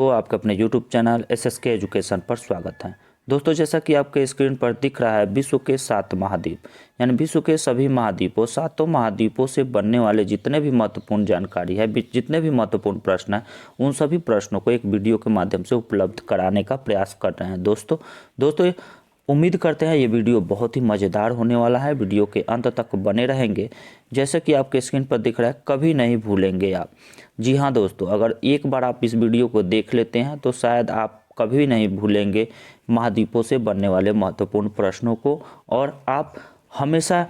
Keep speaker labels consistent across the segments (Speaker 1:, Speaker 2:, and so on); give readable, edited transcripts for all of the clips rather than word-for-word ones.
Speaker 1: तो आपके अपने YouTube चैनल SSK एजुकेशन पर स्वागत है। दोस्तों, जैसा कि आपके स्क्रीन पर दिख रहा है, विश्व के 7 महाद्वीप यानी विश्व के सभी महाद्वीपों 7 महाद्वीपों से बनने वाले जितने भी महत्वपूर्ण जानकारी है, जितने भी महत्वपूर्ण प्रश्न हैं, उन सभी प्रश्नों को एक वीडियो के माध्यम से उपलब्ध कराने का प्रयास कर रहे हैं। दोस्तों उम्मीद करते हैं ये वीडियो बहुत ही मज़ेदार होने वाला है। वीडियो के अंत तक बने रहेंगे। जैसे कि आपके स्क्रीन पर दिख रहा है, कभी नहीं भूलेंगे आप। जी हाँ दोस्तों, अगर एक बार आप इस वीडियो को देख लेते हैं तो शायद आप कभी नहीं भूलेंगे महाद्वीपों से बनने वाले महत्वपूर्ण प्रश्नों को, और आप हमेशा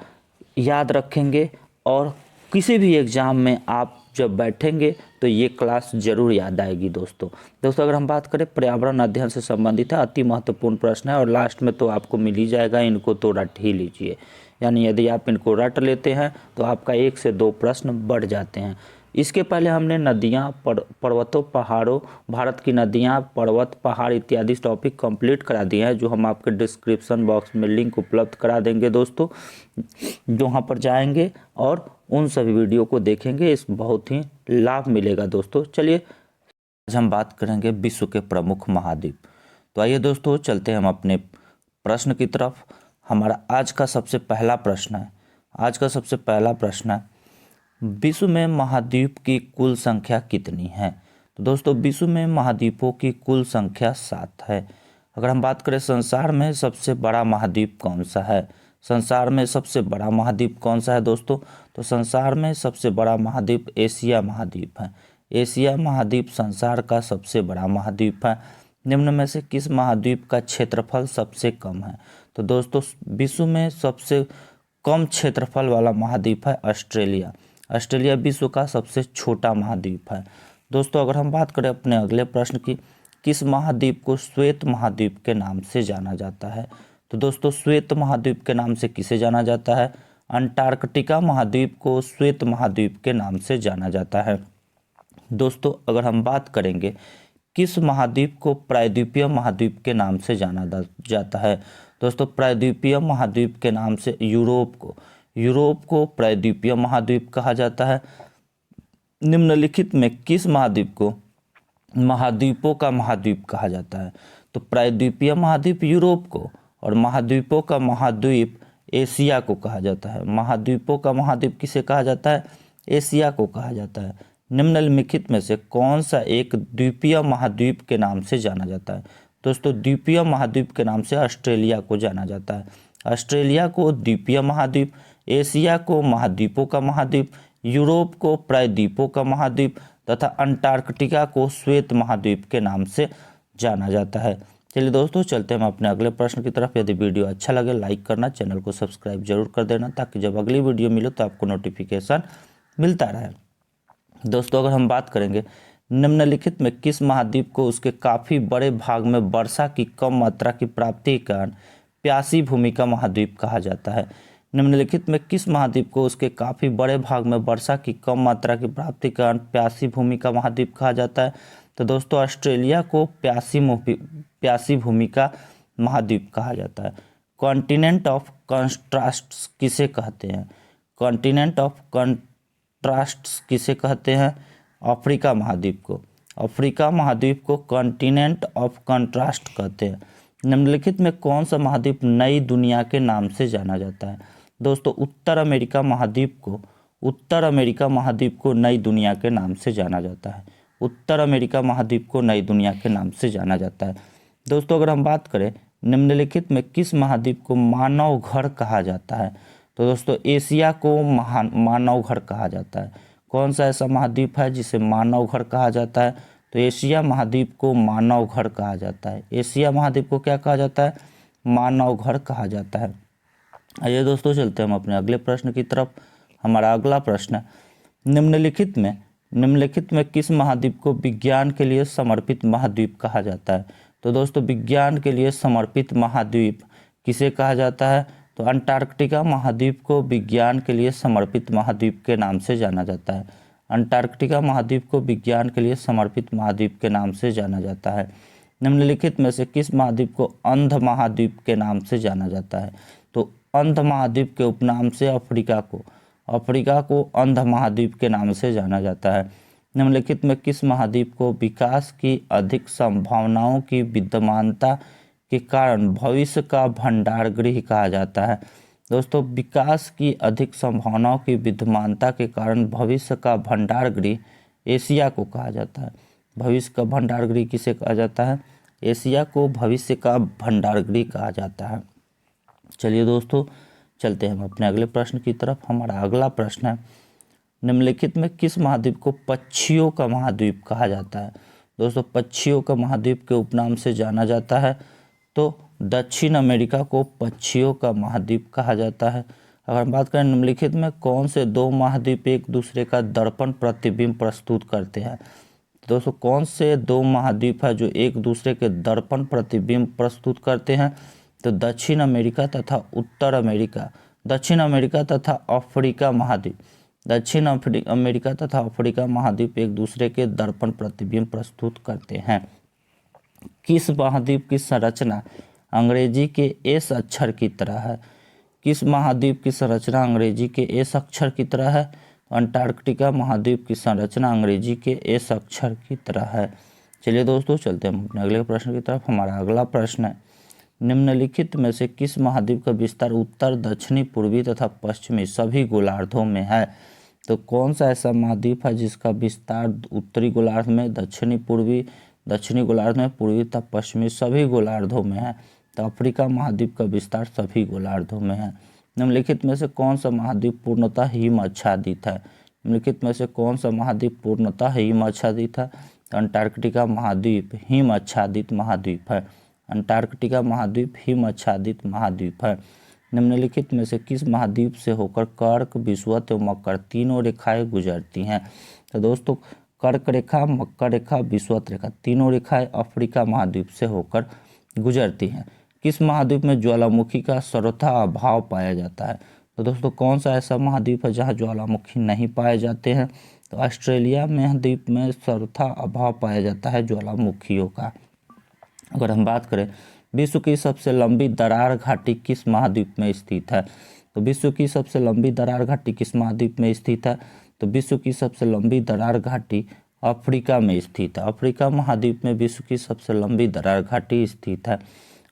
Speaker 1: याद रखेंगे। और किसी भी एग्ज़ाम में आप जब बैठेंगे तो ये क्लास जरूर याद आएगी। दोस्तों अगर हम बात करें, पर्यावरण अध्ययन से संबंधित है, अति महत्वपूर्ण प्रश्न है और लास्ट में तो आपको मिल ही जाएगा। इनको तो रट ही लीजिए, यानी यदि आप इनको रट लेते हैं तो आपका 1 से 2 प्रश्न बढ़ जाते हैं। इसके पहले हमने नदियाँ, पर्वतों, पहाड़ों, भारत की नदियाँ, पर्वत, पहाड़ इत्यादि टॉपिक कंप्लीट करा दिए हैं, जो हम आपके डिस्क्रिप्शन बॉक्स में लिंक उपलब्ध करा देंगे। दोस्तों जो वहाँ पर जाएंगे और उन सभी वीडियो को देखेंगे, इस बहुत ही लाभ मिलेगा। दोस्तों चलिए आज हम बात करेंगे विश्व के प्रमुख महाद्वीप। तो आइए दोस्तों चलते हैं हम अपने प्रश्न की तरफ। हमारा आज का सबसे पहला प्रश्न है, विश्व में महाद्वीप की कुल संख्या कितनी है? तो दोस्तों विश्व में महाद्वीपों की कुल संख्या 7 है। अगर हम बात करें संसार में सबसे बड़ा महाद्वीप कौन सा है? संसार में सबसे बड़ा महाद्वीप कौन सा है दोस्तों? तो संसार में सबसे बड़ा महाद्वीप एशिया महाद्वीप है। एशिया महाद्वीप संसार का सबसे बड़ा महाद्वीप है। निम्न में से किस महाद्वीप का क्षेत्रफल सबसे कम है? तो दोस्तों विश्व में सबसे कम क्षेत्रफल वाला महाद्वीप है ऑस्ट्रेलिया। ऑस्ट्रेलिया विश्व का सबसे छोटा महाद्वीप है। दोस्तों अगर हम बात करें अपने अगले प्रश्न की, किस महाद्वीप को श्वेत महाद्वीप के नाम से जाना जाता है? तो दोस्तों श्वेत महाद्वीप के नाम से किसे जाना जाता है? अंटार्कटिका महाद्वीप को श्वेत महाद्वीप के नाम से जाना जाता है। दोस्तों अगर हम बात करेंगे, किस महाद्वीप को प्रायद्वीपीय महाद्वीप के नाम से जाना जाता है? दोस्तों प्रायद्वीपीय महाद्वीप के नाम से यूरोप को प्रायद्वीपीय महाद्वीप कहा जाता है। निम्नलिखित में किस महाद्वीप को महाद्वीपों का महाद्वीप कहा जाता है? तो प्रायद्वीपीय महाद्वीप यूरोप को और महाद्वीपों का महाद्वीप एशिया को कहा जाता है। महाद्वीपों का महाद्वीप किसे कहा जाता है? एशिया को कहा जाता है। निम्नलिखित में से कौन सा एक द्वीपीय महाद्वीप के नाम से जाना जाता है? दोस्तों द्वीपीय महाद्वीप के नाम से ऑस्ट्रेलिया को जाना जाता है। ऑस्ट्रेलिया को द्वीपीय महाद्वीप, एशिया को महाद्वीपों का महाद्वीप, यूरोप को प्रायद्वीपों का महाद्वीप तथा अंटार्कटिका को श्वेत महाद्वीप के नाम से जाना जाता है। चलिए दोस्तों चलते हैं हम अपने अगले प्रश्न की तरफ। यदि वीडियो अच्छा लगे लाइक करना, चैनल को सब्सक्राइब जरूर कर देना, ताकि जब अगली वीडियो मिले तो आपको नोटिफिकेशन मिलता रहे। दोस्तों अगर हम बात करेंगे, निम्नलिखित में किस महाद्वीप को उसके काफ़ी बड़े भाग में वर्षा की कम मात्रा की प्राप्ति के कारण प्यासी भूमि का महाद्वीप कहा जाता है? निम्नलिखित में किस महाद्वीप को उसके काफ़ी बड़े भाग में वर्षा की कम मात्रा की प्राप्ति के कारण प्यासी भूमि का महाद्वीप कहा जाता है? तो दोस्तों ऑस्ट्रेलिया को प्यासी भूमि का महाद्वीप कहा जाता है। कॉन्टिनेंट ऑफ कंट्रास्ट किसे कहते हैं? कॉन्टिनेंट ऑफ कंट्रास्ट किसे कहते हैं? अफ्रीका महाद्वीप को। अफ्रीका महाद्वीप को कॉन्टिनेंट ऑफ कंट्रास्ट कहते हैं। निम्नलिखित में कौन सा महाद्वीप नई दुनिया के नाम से जाना जाता है? दोस्तों उत्तर अमेरिका महाद्वीप को नई दुनिया के नाम से जाना जाता है। उत्तर अमेरिका महाद्वीप को नई दुनिया के नाम से जाना जाता है। दोस्तों अगर हम बात करें, निम्नलिखित में किस महाद्वीप को मानव घर कहा जाता है? तो दोस्तों एशिया को मानव घर कहा जाता है। कौन सा ऐसा महाद्वीप है जिसे मानव घर कहा जाता है? तो एशिया महाद्वीप को मानव घर कहा जाता है। एशिया महाद्वीप को क्या कहा जाता है? मानव घर कहा जाता है। आइए दोस्तों चलते हैं हम अपने अगले प्रश्न की तरफ। हमारा अगला प्रश्न है, निम्नलिखित में किस महाद्वीप को विज्ञान के लिए समर्पित महाद्वीप कहा जाता है? तो दोस्तों विज्ञान के लिए समर्पित महाद्वीप किसे कहा जाता है? तो अंटार्कटिका महाद्वीप को विज्ञान के लिए समर्पित महाद्वीप के नाम से जाना जाता है। अंटार्कटिका महाद्वीप को विज्ञान के लिए समर्पित महाद्वीप के नाम से जाना जाता है। निम्नलिखित में से किस महाद्वीप को अंध महाद्वीप के नाम से जाना जाता है? तो अंध महाद्वीप के उपनाम से अफ्रीका को अंध महाद्वीप के नाम से जाना जाता है। निम्नलिखित में किस महाद्वीप को विकास की अधिक संभावनाओं की विद्यमानता के कारण भविष्य का भंडार गृह कहा जाता है? दोस्तों, विकास की अधिक संभावनाओं की विद्यमानता के कारण भविष्य का भंडार गृह एशिया को कहा जाता है। भविष्य का भंडार गृह किसे कहा जाता है? एशिया को भविष्य का भंडार गृह कहा जाता है। चलिए दोस्तों, चलते हैं हम अपने अगले प्रश्न की तरफ। हमारा अगला प्रश्न है, निम्नलिखित में किस महाद्वीप को पक्षियों का महाद्वीप कहा जाता है? दोस्तों, पक्षियों का महाद्वीप के उपनाम से जाना जाता है, तो दक्षिण अमेरिका को पक्षियों का महाद्वीप कहा जाता है। अगर हम बात करें निम्नलिखित में कौन से दो महाद्वीप एक दूसरे का दर्पण प्रतिबिंब प्रस्तुत करते हैं? दोस्तों, कौन से दो महाद्वीप है जो एक दूसरे के दर्पण प्रतिबिंब प्रस्तुत करते हैं? तो दक्षिण अमेरिका तथा उत्तर अमेरिका, दक्षिण अमेरिका तथा अफ्रीका महाद्वीप, दक्षिण अमेरिका तथा अफ्रीका महाद्वीप एक दूसरे के दर्पण प्रतिबिंब प्रस्तुत करते हैं। किस महाद्वीप की संरचना अंग्रेजी के एस अक्षर की तरह है? किस महाद्वीप की संरचना अंग्रेजी के एस अक्षर की तरह है? अंटार्कटिका महाद्वीप की संरचना अंग्रेजी के एस अक्षर की तरह है। चलिए दोस्तों, चलते हैं अपने अगले प्रश्न की तरफ। हमारा अगला प्रश्न है, निम्नलिखित में से किस महाद्वीप का विस्तार उत्तर, दक्षिणी, पूर्वी तथा पश्चिमी सभी गोलार्धों में है? तो कौन सा ऐसा महाद्वीप है जिसका विस्तार उत्तरी गोलार्ध में, दक्षिणी गोलार्ध में, पूर्वी तथा पश्चिमी सभी गोलार्धों में है? तो अफ्रीका महाद्वीप का विस्तार सभी गोलार्धों में है। निम्नलिखित में से कौन सा महाद्वीप पूर्णतः हिम आच्छादित है? निम्नलिखित में से कौन सा महाद्वीप पूर्णतः हिम आच्छादित है? अंटार्कटिका महाद्वीप हिम आच्छादित महाद्वीप है। अंटार्कटिका महाद्वीप हिम आच्छादित महाद्वीप है। निम्नलिखित में से किस महाद्वीप से होकर कर्क, विषुवत एवं मकर तीनों रेखाएं गुजरती हैं? तो दोस्तों, कर्क रेखा, मकर रेखा, विषुवत रेखा तीनों रेखाएं अफ्रीका महाद्वीप से होकर गुजरती हैं। किस महाद्वीप में ज्वालामुखी का सर्वथा अभाव पाया जाता है? तो दोस्तों, कौन सा ऐसा महाद्वीप है जहां ज्वालामुखी नहीं पाए जाते हैं? तो ऑस्ट्रेलिया महाद्वीप में सर्वथा अभाव पाया जाता है ज्वालामुखियों का। अगर हम बात करें विश्व की सबसे लंबी दरार घाटी किस महाद्वीप में स्थित है? तो विश्व की सबसे लंबी दरार घाटी किस महाद्वीप में स्थित है? तो विश्व की सबसे लंबी दरार घाटी अफ्रीका में स्थित है। अफ्रीका महाद्वीप में विश्व की सबसे लंबी दरार घाटी स्थित है।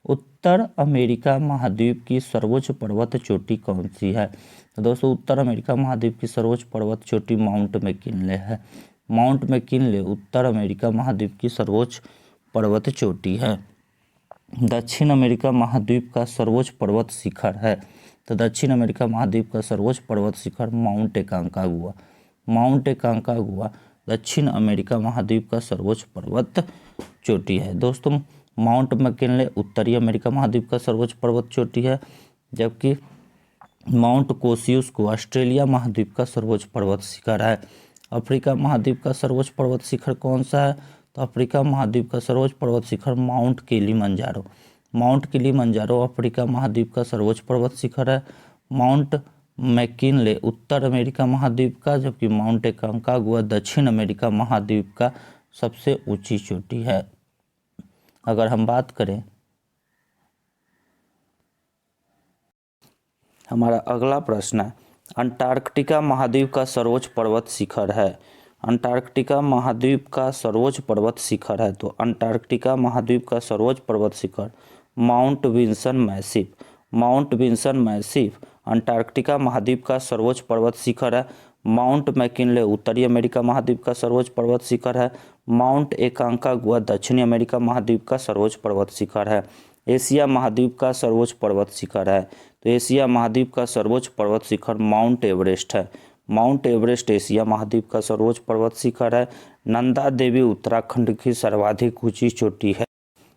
Speaker 1: उत्तर अमेरिका महाद्वीप की सर्वोच्च पर्वत चोटी कौन सी है? तो दोस्तों, उत्तर अमेरिका महाद्वीप की सर्वोच्च पर्वत चोटी माउंट मैकिनले है। माउंट मैकिनले उत्तर अमेरिका महाद्वीप की सर्वोच्च पर्वत चोटी है। दक्षिण अमेरिका महाद्वीप का सर्वोच्च पर्वत शिखर है। तो दक्षिण अमेरिका महाद्वीप का सर्वोच्च पर्वत शिखर माउंट एकांकागुआ, माउंट एकांकागुआ दक्षिण अमेरिका महाद्वीप का सर्वोच्च पर्वत चोटी है। दोस्तों, माउंट मैकिनले उत्तरी अमेरिका महाद्वीप का सर्वोच्च पर्वत चोटी है, जबकि माउंट कोसियुस्को ऑस्ट्रेलिया महाद्वीप का सर्वोच्च पर्वत शिखर है। अफ्रीका महाद्वीप का सर्वोच्च पर्वत शिखर कौन सा है? तो अफ्रीका महाद्वीप का सर्वोच्च पर्वत शिखर Mount Kilimanjaro, Mount Kilimanjaro Africa महाद्वीप का सर्वोच्च पर्वत शिखर है। माउंट मैकिनले उत्तर अमेरिका महाद्वीप का, जबकि माउंट एकांकागुआ दक्षिण अमेरिका महाद्वीप का सबसे ऊंची चोटी है। अगर हम बात करें, हमारा अगला प्रश्न है, अंटार्कटिका महाद्वीप का सर्वोच्च पर्वत शिखर है। अंटार्कटिका महाद्वीप का सर्वोच्च पर्वत शिखर है। तो अंटार्कटिका महाद्वीप का सर्वोच्च पर्वत शिखर Mount Wilson Massif, Mount Wilson Massif Antarctica महाद्वीप का सर्वोच्च पर्वत शिखर है। माउंट मैकिनले उत्तरी अमेरिका महाद्वीप का सर्वोच्च पर्वत शिखर है। माउंट एकांकागुआ दक्षिणी अमेरिका महाद्वीप का सर्वोच्च पर्वत शिखर है। एशिया महाद्वीप का सर्वोच्च पर्वत शिखर है। तो एशिया महाद्वीप का सर्वोच्च पर्वत शिखर माउंट एवरेस्ट है। माउंट एवरेस्ट एशिया महाद्वीप का सर्वोच्च पर्वत शिखर है। नंदा देवी उत्तराखंड की सर्वाधिक ऊंची चोटी है।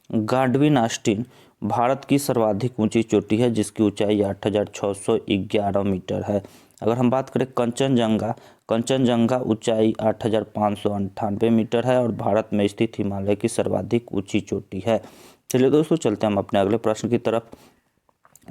Speaker 1: गाडविन ऑस्टिन भारत की सर्वाधिक ऊंची चोटी है, जिसकी ऊंचाई 8,611 मीटर है। अगर हम बात करें कंचनजंगा, कंचनजंगा ऊंचाई 8,598 मीटर है और भारत में स्थित हिमालय की सर्वाधिक ऊंची चोटी है। चलिए दोस्तों, चलते हैं हम अपने अगले प्रश्न की तरफ।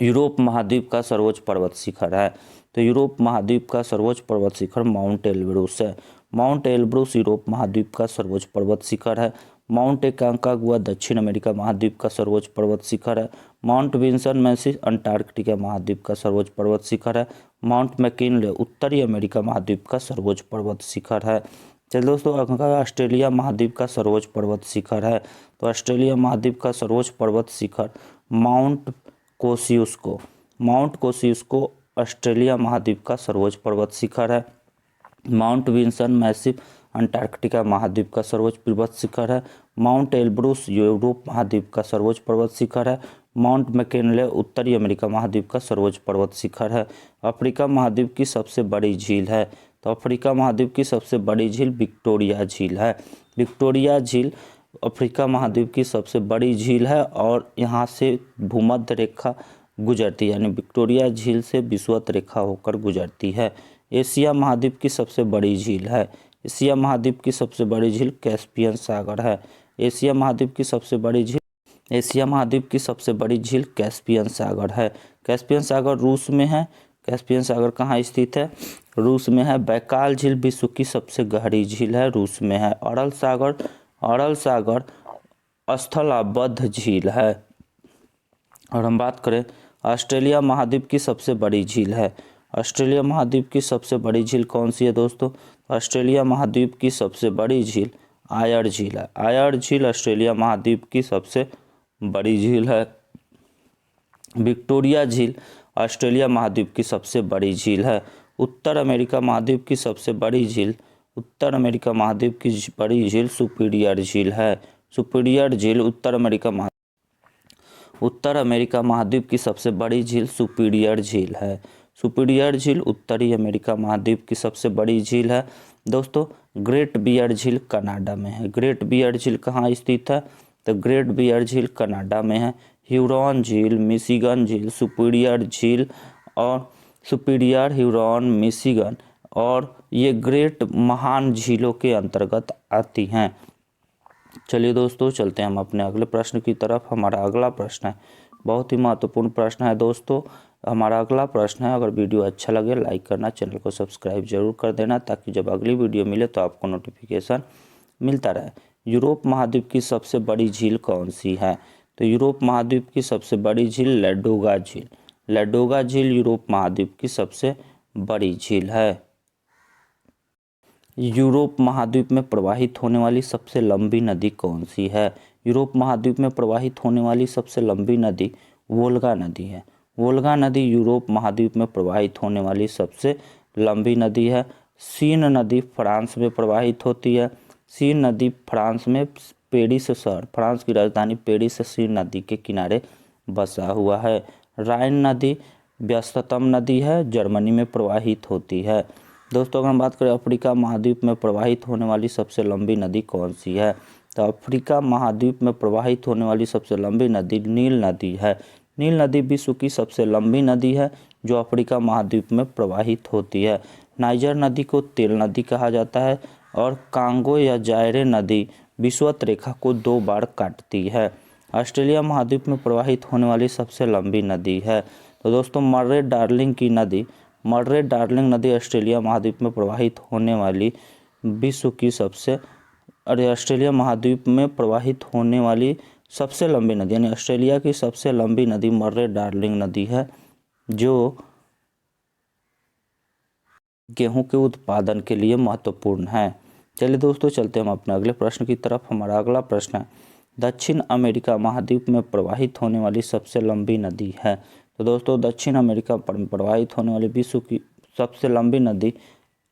Speaker 1: यूरोप महाद्वीप का सर्वोच्च पर्वत शिखर है। तो यूरोप महाद्वीप का सर्वोच्च पर्वत शिखर माउंट एल्ब्रूस है। माउंट एल्ब्रूस यूरोप महाद्वीप का सर्वोच्च पर्वत शिखर है। माउंट एकांकागुआ दक्षिण अमेरिका महाद्वीप का सर्वोच्च पर्वत शिखर है। माउंट विल्सन मैसिव अंटार्कटिका महाद्वीप का सर्वोच्च पर्वत शिखर है। माउंट मैकिनले उत्तरी अमेरिका महाद्वीप का सर्वोच्च पर्वत शिखर है। चलिए दोस्तों, अगला ऑस्ट्रेलिया महाद्वीप का सर्वोच्च पर्वत शिखर है। तो ऑस्ट्रेलिया महाद्वीप का सर्वोच्च पर्वत शिखर माउंट कोसियुस्को। माउंट कोसियुस्को ऑस्ट्रेलिया महाद्वीप का सर्वोच्च पर्वत शिखर है। माउंट विल्सन मैसिव अंटार्कटिका महाद्वीप का सर्वोच्च पर्वत शिखर है। माउंट एल्ब्रूस यूरोप महाद्वीप का सर्वोच्च पर्वत शिखर है। माउंट मैकिनले उत्तरी अमेरिका महाद्वीप का सर्वोच्च पर्वत शिखर है। अफ्रीका महाद्वीप की सबसे बड़ी झील है। तो अफ्रीका महाद्वीप की सबसे बड़ी झील विक्टोरिया झील है। विक्टोरिया झील अफ्रीका महाद्वीप की सबसे बड़ी झील है और यहाँ से भूमध्य रेखा गुजरती है, यानी विक्टोरिया झील से विषुवत रेखा होकर गुजरती है। एशिया महाद्वीप की सबसे बड़ी झील है। एशिया महाद्वीप की सबसे बड़ी झील कैस्पियन सागर है। एशिया महाद्वीप की सबसे बड़ी झील कैस्पियन सागर है। कैस्पियन सागर रूस में है। कैस्पियन सागर कहाँ स्थित है? रूस में है। बैकाल झील विश्व की सबसे गहरी झील है, रूस में है। अरल सागर स्थलाबद्ध झील है। और हम बात करें ऑस्ट्रेलिया महाद्वीप की सबसे बड़ी झील है। ऑस्ट्रेलिया महाद्वीप की सबसे बड़ी झील कौन सी है दोस्तों? ऑस्ट्रेलिया महाद्वीप की सबसे बड़ी झील आयर झील है। आयर झील ऑस्ट्रेलिया महाद्वीप की सबसे बड़ी झील है। विक्टोरिया झील ऑस्ट्रेलिया महाद्वीप की सबसे बड़ी झील है। उत्तर अमेरिका महाद्वीप की सबसे बड़ी झील सुपीरियर झील है। सुपीरियर झील उत्तर अमेरिका महाद्वीप की सबसे बड़ी झील सुपीरियर झील है। सुपीरियर झील उत्तरी अमेरिका महाद्वीप की सबसे बड़ी झील है। दोस्तों, ग्रेट बियर झील कनाडा में है। ग्रेट बियर झील कहाँ स्थित है? तो ग्रेट बियर झील कनाडा में है। ह्यूरॉन झील, मिशिगन झील, सुपीरियर ह्यूरॉन, मिशिगन और ये ग्रेट महान झीलों के अंतर्गत आती हैं। चलिए दोस्तों, चलते हैं हम अपने अगले प्रश्न की तरफ। हमारा अगला प्रश्न है, बहुत ही महत्वपूर्ण प्रश्न है दोस्तों। हमारा अगला प्रश्न है, अगर वीडियो अच्छा लगे लाइक करना, चैनल को सब्सक्राइब जरूर कर देना ताकि जब अगली वीडियो मिले तो आपको नोटिफिकेशन मिलता रहे। यूरोप महाद्वीप की सबसे बड़ी झील कौन सी है? तो यूरोप महाद्वीप की सबसे बड़ी झील लैडोगा झील। लैडोगा झील यूरोप महाद्वीप की सबसे बड़ी झील है। यूरोप महाद्वीप में प्रवाहित होने वाली सबसे लंबी नदी कौन सी है? यूरोप महाद्वीप में प्रवाहित होने वाली सबसे लंबी नदी वोल्गा नदी है। वोल्गा नदी यूरोप महाद्वीप में प्रवाहित होने वाली सबसे लंबी नदी है। सीन नदी फ्रांस में प्रवाहित होती है। सीन नदी फ्रांस में पेरिस शहर, फ्रांस की राजधानी पेरिस सीन नदी के किनारे बसा हुआ है। राइन नदी व्यस्ततम नदी है, जर्मनी में प्रवाहित होती है। दोस्तों, अगर हम बात करें अफ्रीका महाद्वीप में प्रवाहित होने वाली सबसे लंबी नदी कौन सी है? तो अफ्रीका महाद्वीप में प्रवाहित होने वाली सबसे लंबी नदी नील नदी है। नील नदी विश्व की सबसे लंबी नदी है जो अफ्रीका महाद्वीप में प्रवाहित होती है। नाइजर नदी को तेल नदी कहा जाता है और कांगो या जायरे नदी विषुवत रेखा को 2 बार काटती है। ऑस्ट्रेलिया महाद्वीप में प्रवाहित होने वाली सबसे लंबी नदी है। तो दोस्तों, मर्रे डार्लिंग नदी ऑस्ट्रेलिया महाद्वीप में प्रवाहित होने वाली ऑस्ट्रेलिया महाद्वीप में प्रवाहित होने वाली सबसे लंबी नदी, यानी ऑस्ट्रेलिया की सबसे लंबी नदी मर्रे डार्लिंग नदी है जो गेहूं के उत्पादन के लिए महत्वपूर्ण है। चलिए दोस्तों, चलते हम अपने अगले प्रश्न की तरफ। हमारा अगला प्रश्न है, दक्षिण अमेरिका महाद्वीप में प्रवाहित होने वाली सबसे लंबी नदी है। तो दोस्तों, दक्षिण अमेरिका पर प्रवाहित होने वाली विश्व की सबसे लंबी नदी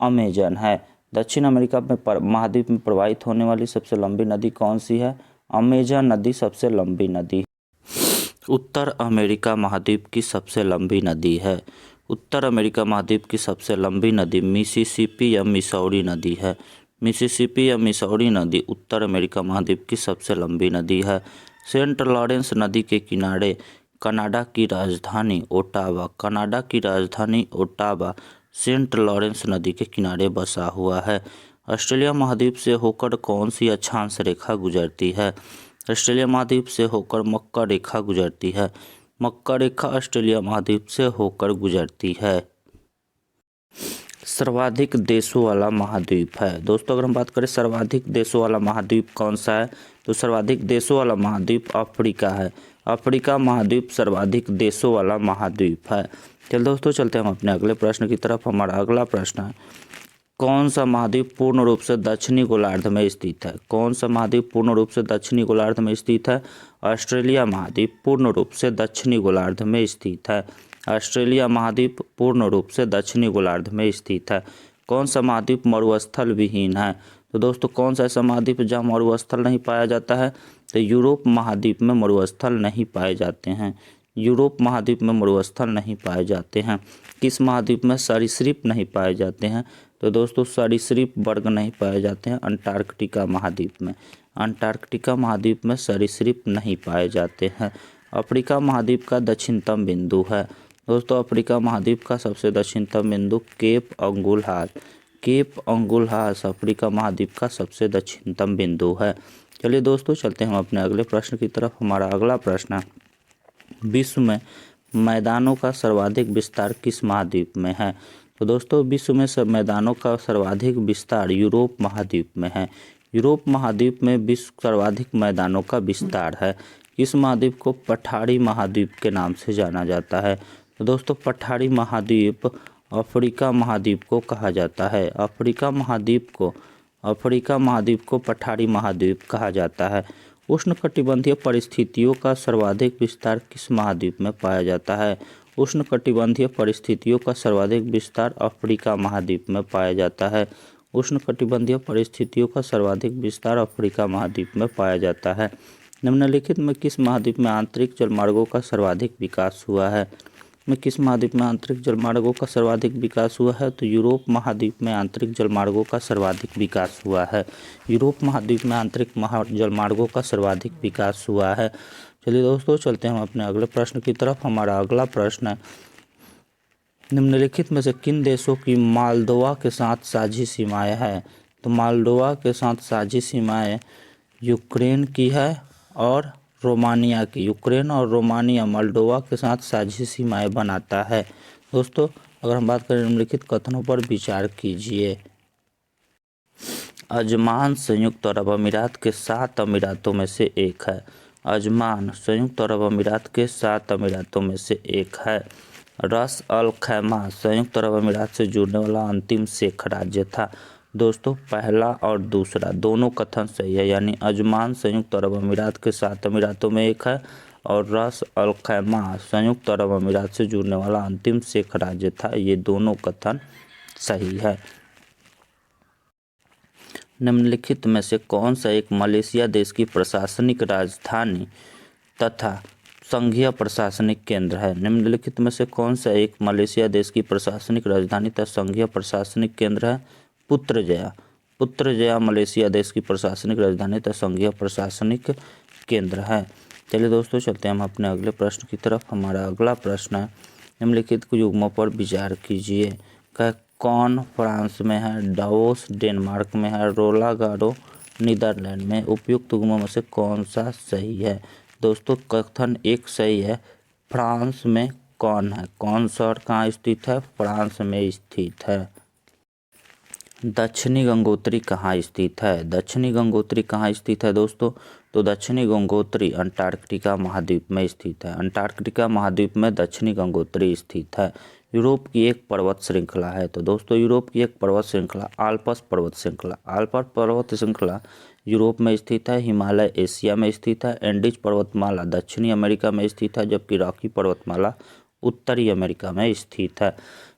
Speaker 1: अमेजन है। दक्षिण अमेरिका में महाद्वीप में प्रवाहित होने वाली सबसे लंबी नदी कौन सी है? अमेजन नदी सबसे लंबी नदी। उत्तर अमेरिका महाद्वीप की सबसे लंबी नदी है। उत्तर अमेरिका महाद्वीप की सबसे लंबी नदी मिसिसिपी या मिसौरी नदी है। मिसिसिपी या मिसौरी नदी उत्तर अमेरिका महाद्वीप की सबसे लंबी नदी है। सेंट लॉरेंस नदी के किनारे कनाडा की राजधानी ओटावा सेंट लॉरेंस नदी के किनारे बसा हुआ है। ऑस्ट्रेलिया महाद्वीप से होकर कौन सी अक्षांश रेखा गुजरती है? ऑस्ट्रेलिया महाद्वीप से होकर मक्का रेखा गुजरती है। मक्का रेखा ऑस्ट्रेलिया महाद्वीप से होकर गुजरती है। सर्वाधिक देशों वाला महाद्वीप है। दोस्तों, अगर हम बात करें सर्वाधिक देशों वाला महाद्वीप कौन सा है, तो सर्वाधिक देशों वाला महाद्वीप अफ्रीका है। अफ्रीका महाद्वीप सर्वाधिक देशों वाला महाद्वीप है। चलिए दोस्तों, चलते हम अपने अगले प्रश्न की तरफ। हमारा अगला प्रश्न है, कौन सा महाद्वीप पूर्ण रूप से दक्षिणी गोलार्ध में स्थित है? कौन सा महाद्वीप पूर्ण रूप से दक्षिणी गोलार्ध में स्थित है? ऑस्ट्रेलिया महाद्वीप पूर्ण रूप से दक्षिणी गोलार्ध में स्थित है। ऑस्ट्रेलिया महाद्वीप पूर्ण रूप से दक्षिणी गोलार्ध में स्थित है। कौन सा महाद्वीप मरुस्थल विहीन है? तो दोस्तों कौन सा ऐसा महाद्वीप जहाँ मरुस्थल नहीं पाया जाता है? तो यूरोप महाद्वीप में मरुस्थल नहीं पाए जाते हैं। यूरोप महाद्वीप में मरुस्थल नहीं पाए जाते हैं। किस महाद्वीप में सरीसृप नहीं पाए जाते हैं? तो दोस्तों सरीसृप वर्ग नहीं पाए जाते हैं अंटार्कटिका महाद्वीप में। अंटार्कटिका महाद्वीप में सरीसृप नहीं पाए जाते हैं। अफ्रीका महाद्वीप का दक्षिणतम बिंदु है। दोस्तों अफ्रीका महाद्वीप का सबसे दक्षिणतम बिंदु केप अंगुलहास। केप अंगुलहास अफ्रीका महाद्वीप का सबसे दक्षिणतम बिंदु है। चलिए दोस्तों चलते हैं हम अपने अगले प्रश्न की तरफ। हमारा अगला प्रश्न है, विश्व में मैदानों का सर्वाधिक विस्तार किस महाद्वीप में है? तो दोस्तों विश्व में मैदानों का सर्वाधिक विस्तार यूरोप महाद्वीप में है। यूरोप महाद्वीप में विश्व सर्वाधिक मैदानों का विस्तार है। इस महाद्वीप को पठारी महाद्वीप के नाम से जाना जाता है। तो दोस्तों पठारी महाद्वीप अफ्रीका महाद्वीप को कहा जाता है। अफ्रीका महाद्वीप को पठारी महाद्वीप कहा जाता है। उष्णकटिबंधीय परिस्थितियों का सर्वाधिक विस्तार किस महाद्वीप में पाया जाता है? उष्णकटिबंधीय परिस्थितियों का सर्वाधिक विस्तार अफ्रीका महाद्वीप में पाया जाता है। उष्णकटिबंधीय परिस्थितियों का सर्वाधिक विस्तार अफ्रीका महाद्वीप में पाया जाता है। निम्नलिखित में किस महाद्वीप में आंतरिक जलमार्गों का सर्वाधिक विकास हुआ है? किस महाद्वीप में आंतरिक जलमार्गों का सर्वाधिक विकास हुआ है? तो यूरोप महाद्वीप में आंतरिक जलमार्गों का सर्वाधिक विकास हुआ है। यूरोप महाद्वीप में आंतरिक जलमार्गों का सर्वाधिक विकास हुआ है। चलिए दोस्तों चलते हैं हम अपने अगले प्रश्न की तरफ। हमारा अगला प्रश्न है, निम्नलिखित में से किन देशों की मोल्दोवा के साथ साझी सीमाएं हैं? तो मोल्दोवा के साथ साझी सीमाएं यूक्रेन की है और रोमानिया की। यूक्रेन और रोमानिया मोल्दोवा के साथ साझी सीमाएं बनाता है। दोस्तों अगर हम बात करें निम्नलिखित कथनों पर विचार कीजिए। अजमान संयुक्त अरब अमीरात के 7 अमीरातों में से एक है। अजमान संयुक्त अरब अमीरात के 7 अमीरातों में से एक है। रस अल खैमा संयुक्त अरब अमीरात से जुड़ने वाला अंतिम शेख राज्य था। दोस्तों पहला और दूसरा दोनों कथन सही है, यानी अजमान संयुक्त अरब अमीरात के 7 अमीरातों में एक है और रस अल खैमा संयुक्त अरब अमीरात से जुड़ने वाला अंतिम शेख राज्य था। ये दोनों कथन सही है। निम्नलिखित में से कौन सा एक मलेशिया देश की प्रशासनिक राजधानी तथा संघीय प्रशासनिक केंद्र है? निम्नलिखित में से कौन सा एक मलेशिया देश की प्रशासनिक राजधानी तथा संघीय प्रशासनिक केंद्र है? पुत्रजया। पुत्रजया मलेशिया देश की प्रशासनिक राजधानी तथा संघीय प्रशासनिक केंद्र है। चलिए दोस्तों चलते हैं हम अपने अगले प्रश्न की तरफ। हमारा अगला प्रश्न है, निम्नलिखित युग्मों पर विचार कीजिए। कौन फ्रांस में है? डावोस डेनमार्क में है। रोला गारो नीदरलैंड में। उपयुक्त युग्मों में से कौन सा सही है? दोस्तों कथन एक सही है। फ्रांस में कौन है? कौन शहर कहाँ स्थित है? फ्रांस में स्थित है। दक्षिणी गंगोत्री कहाँ स्थित है? दक्षिणी गंगोत्री कहाँ स्थित है दोस्तों? तो दक्षिणी गंगोत्री अंटार्कटिका महाद्वीप में स्थित है। अंटार्कटिका महाद्वीप में दक्षिणी गंगोत्री स्थित है। यूरोप की एक पर्वत श्रृंखला है। तो दोस्तों यूरोप की एक पर्वत श्रृंखला आल्प्स पर्वत श्रृंखला। आल्प्स पर्वत श्रृंखला यूरोप में स्थित है। हिमालय एशिया में स्थित है। एंडीज पर्वतमाला दक्षिणी अमेरिका में स्थित है, जबकि रॉकी पर्वतमाला उत्तरी अमेरिका में स्थित है।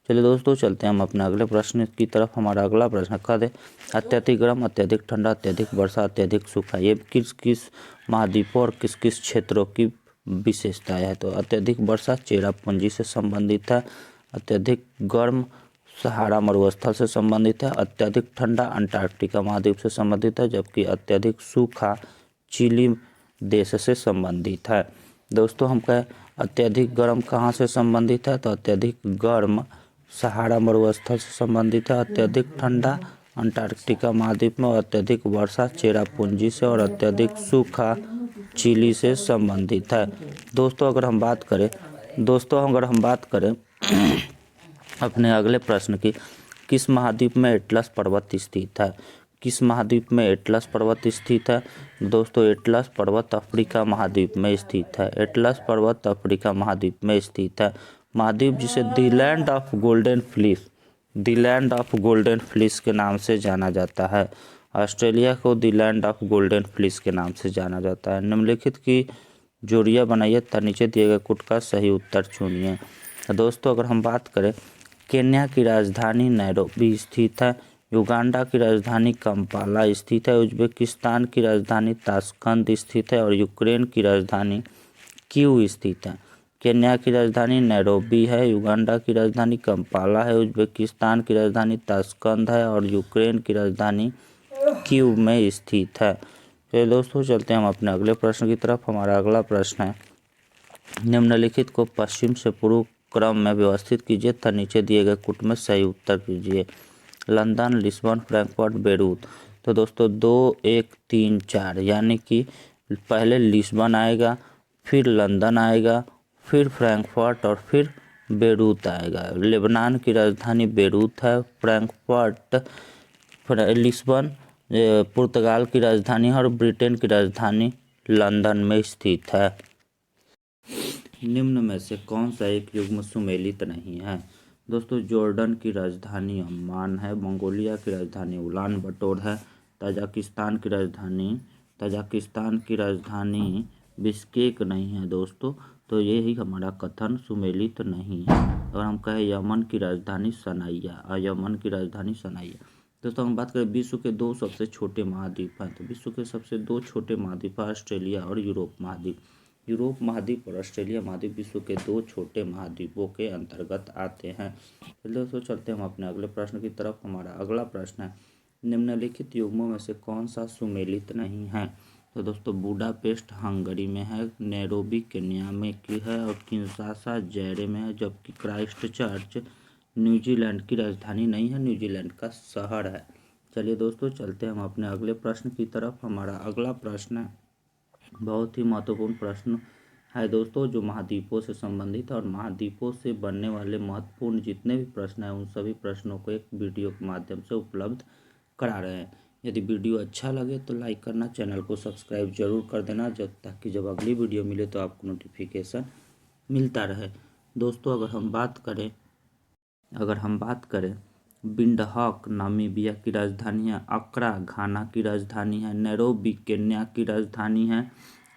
Speaker 1: चलिए दोस्तों चलते हैं हम अपने अगले प्रश्न की तरफ। हमारा अगला प्रश्न कद है, अत्यधिक गर्म, अत्यधिक ठंडा, अत्यधिक वर्षा, अत्यधिक सूखा, ये किस किस महाद्वीपों और किस किस क्षेत्रों की विशेषताएं है? तो अत्यधिक वर्षा चेरापूंजी से संबंधित है। अत्यधिक गर्म सहारा मरुस्थल से संबंधित है। अत्यधिक ठंडा अंटार्कटिका महाद्वीप से संबंधित है, जबकि अत्यधिक सूखा चिली देश से संबंधित है। दोस्तों हम कहें अत्यधिक गर्म कहाँ से संबंधित है? तो अत्यधिक गर्म सहारा मरुस्थल से संबंधित है। अत्यधिक ठंडा अंटार्कटिका महाद्वीप में और अत्यधिक वर्षा चेरापूंजी से और अत्यधिक सूखा चिली से संबंधित है। दोस्तों अगर हम बात करें अपने अगले प्रश्न की, किस महाद्वीप में एटलस पर्वत स्थित है? किस महाद्वीप में एटलस पर्वत स्थित है? दोस्तों एटलस पर्वत अफ्रीका महाद्वीप में स्थित है। एटलस पर्वत अफ्रीका महाद्वीप में स्थित है। महाद्वीप जिसे the land of golden fleece the land of golden fleece के नाम से जाना जाता है? ऑस्ट्रेलिया को the land of golden fleece के नाम से जाना जाता है। निम्नलिखित की जोड़ियाँ बनाइए तथा नीचे दिए गए कुट का सही उत्तर चुनिए। तो दोस्तों अगर हम बात करें, केन्या की राजधानी नैरोबी स्थित है, युगांडा की राजधानी कंपाला स्थित है, उज्बेकिस्तान की राजधानी ताशकंद स्थित है और यूक्रेन की राजधानी कीव स्थित है। केन्या की राजधानी नैरोबी है, युगांडा की राजधानी कंपाला है, उज्बेकिस्तान की राजधानी ताशकंद है और यूक्रेन की राजधानी कीव में स्थित है। तो दोस्तों चलते हैं हम अपने अगले प्रश्न की तरफ। हमारा अगला प्रश्न है, निम्नलिखित को पश्चिम से पूर्व क्रम में व्यवस्थित कीजिए तथा नीचे दिए गए कुट में सही उत्तर कीजिए। London, Lisbon, Frankfurt, Beirut. तो दोस्तों 2, 1, 3, 4 यानी कि पहले लिस्बन आएगा, फिर लंदन आएगा, फिर फ्रैंकफर्ट और फिर बेरूत आएगा। लेबनान की राजधानी बेरूत है, फ्रैंकफर्ट लिस्बन पुर्तगाल की राजधानी है और ब्रिटेन की राजधानी लंदन में स्थित है। निम्न में से कौन सा एक युग्म सुमेलित नहीं है? दोस्तों जॉर्डन की राजधानी अम्मान है, मंगोलिया की राजधानी उलान बटोर है, ताजिकिस्तान की राजधानी बिश्केक नहीं है दोस्तों। तो यही हमारा कथन सुमेलित नहीं है। अगर हम कहें यमन की राजधानी सनाइया। दोस्तों हम बात करें विश्व के 2 सबसे छोटे महाद्वीप हैं, तो विश्व के सबसे 2 छोटे महाद्वीप ऑस्ट्रेलिया और यूरोप महाद्वीप। यूरोप महाद्वीप और ऑस्ट्रेलिया महाद्वीप विश्व के 2 छोटे महाद्वीपों के अंतर्गत आते हैं। चलिए दोस्तों चलते हैं हम अपने अगले प्रश्न की तरफ। हमारा अगला प्रश्न है, निम्नलिखित युग्मों में से कौन सा सुमेलित नहीं है? तो दोस्तों बुडापेस्ट हंगरी में है, नैरोबी केन्या में की है और किंशासा जायरे में है, जबकि क्राइस्ट चर्च न्यूजीलैंड की राजधानी नहीं है, न्यूजीलैंड का शहर है। चलिए दोस्तों चलते हैं हम अपने अगले प्रश्न की तरफ। हमारा अगला प्रश्न है, बहुत ही महत्वपूर्ण प्रश्न है दोस्तों, जो महाद्वीपों से संबंधित है और महाद्वीपों से बनने वाले महत्वपूर्ण जितने भी प्रश्न हैं उन सभी प्रश्नों को एक वीडियो के माध्यम से उपलब्ध करा रहे हैं। यदि वीडियो अच्छा लगे तो लाइक करना, चैनल को सब्सक्राइब जरूर कर देना ताकि जब अगली वीडियो मिले तो आपको नोटिफिकेशन मिलता रहे। दोस्तों अगर हम बात करें विंडहॉक नामीबिया की राजधानी है, अक्रा घाना की राजधानी है, नैरोबी केन्या की राजधानी है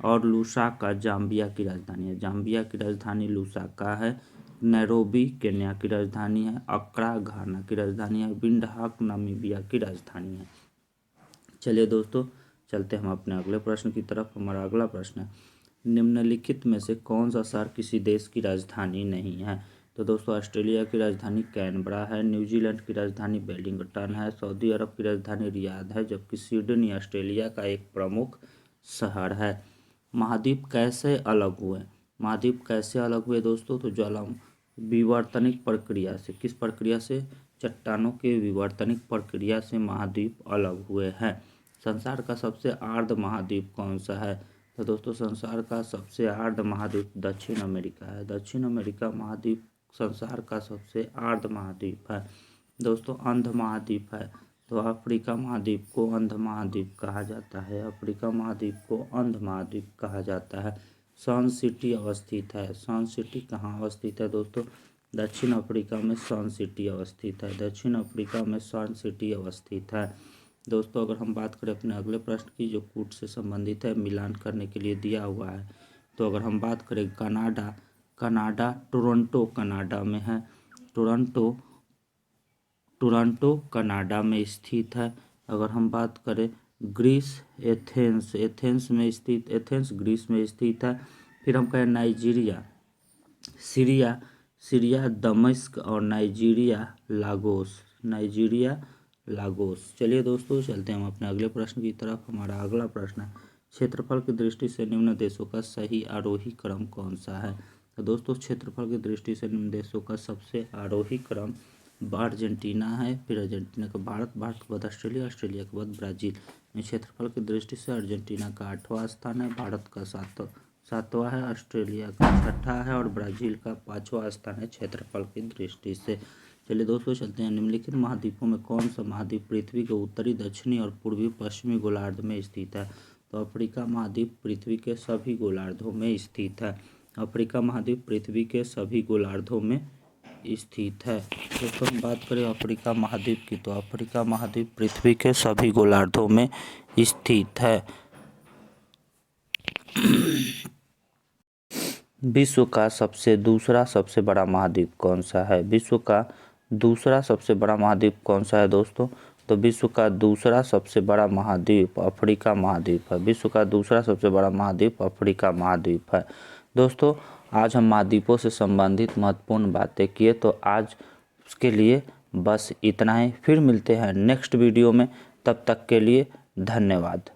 Speaker 1: और लुसाका जाम्बिया की राजधानी है। जाम्बिया की राजधानी लुसाका है, नैरोबी केन्या की राजधानी है, अक्रा घाना की राजधानी है, विंडहॉक नामीबिया की राजधानी है। चलिए दोस्तों चलते हम अपने अगले प्रश्न की तरफ। हमारा अगला प्रश्न है, निम्नलिखित में से कौन सा शहर किसी देश की राजधानी नहीं है? तो दोस्तों ऑस्ट्रेलिया की राजधानी कैनबरा है, न्यूजीलैंड की राजधानी वेलिंगटन है, सऊदी अरब की राजधानी रियाद है, जबकि सिडनी ऑस्ट्रेलिया का एक प्रमुख शहर है। महाद्वीप कैसे अलग हुए दोस्तों? तो विवर्तनिक प्रक्रिया से। किस प्रक्रिया से? चट्टानों के विवर्तनिक प्रक्रिया से महाद्वीप अलग हुए हैं। संसार का सबसे आर्द्र महाद्वीप कौन सा है? तो दोस्तों संसार का सबसे आर्द्र महाद्वीप दक्षिण अमेरिका है। दक्षिण अमेरिका महाद्वीप संसार का सबसे आर्द्र महाद्वीप है। दोस्तों अंध महाद्वीप है, तो अफ्रीका महाद्वीप को अंध महाद्वीप कहा जाता है। अफ्रीका महाद्वीप को अंध महाद्वीप कहा जाता है। सन सिटी अवस्थित है। सन सिटी कहाँ अवस्थित है दोस्तों? दक्षिण अफ्रीका में सन सिटी अवस्थित है। दक्षिण अफ्रीका में सन सिटी अवस्थित है। दोस्तों अगर हम बात करें अपने अगले प्रश्न की, जो कूट से संबंधित है, मिलान करने के लिए दिया हुआ है, तो अगर हम बात करें कनाडा टोरंटो कनाडा में है। टोरंटो कनाडा में स्थित है। अगर हम बात करें ग्रीस, एथेंस ग्रीस में स्थित है। फिर हम कहें नाइजीरिया, सीरिया दमिश्क और नाइजीरिया लागोस। चलिए दोस्तों चलते हैं हम अपने अगले प्रश्न की तरफ। हमारा अगला प्रश्न है, क्षेत्रफल की दृष्टि से निम्न देशों का सही आरोही क्रम कौन सा है? तो दोस्तों क्षेत्रफल की दृष्टि से निम्न देशों का सबसे आरोही क्रम अर्जेंटीना है, फिर अर्जेंटीना का भारत के बाद ऑस्ट्रेलिया के बाद ब्राज़ील। क्षेत्रफल की दृष्टि से अर्जेंटीना का 8वां स्थान है, भारत का 7वां है, ऑस्ट्रेलिया का 6ठा है और ब्राज़ील का 5वां स्थान है क्षेत्रफल की दृष्टि से। चलिए दोस्तों चलते हैं, निम्नलिखित महाद्वीपों में कौन सा महाद्वीप पृथ्वी के उत्तरी, दक्षिणी और पूर्वी पश्चिमी गोलार्ध में स्थित है? तो अफ्रीका महाद्वीप पृथ्वी के सभी गोलार्धों में स्थित है। अफ्रीका महाद्वीप पृथ्वी के सभी गोलार्धों में स्थित है। दोस्तों हम बात करें अफ्रीका महाद्वीप की, तो अफ्रीका महाद्वीप पृथ्वी के सभी गोलार्धों में स्थित है। विश्व का दूसरा सबसे बड़ा महाद्वीप कौन सा है? विश्व का दूसरा सबसे बड़ा महाद्वीप कौन सा है दोस्तों? तो विश्व का दूसरा सबसे बड़ा महाद्वीप अफ्रीका महाद्वीप है। विश्व का दूसरा सबसे बड़ा महाद्वीप अफ्रीका महाद्वीप है। दोस्तों आज हम महाद्वीपों से संबंधित महत्वपूर्ण बातें किए, तो आज के लिए बस इतना ही। फिर मिलते हैं नेक्स्ट वीडियो में, तब तक के लिए धन्यवाद।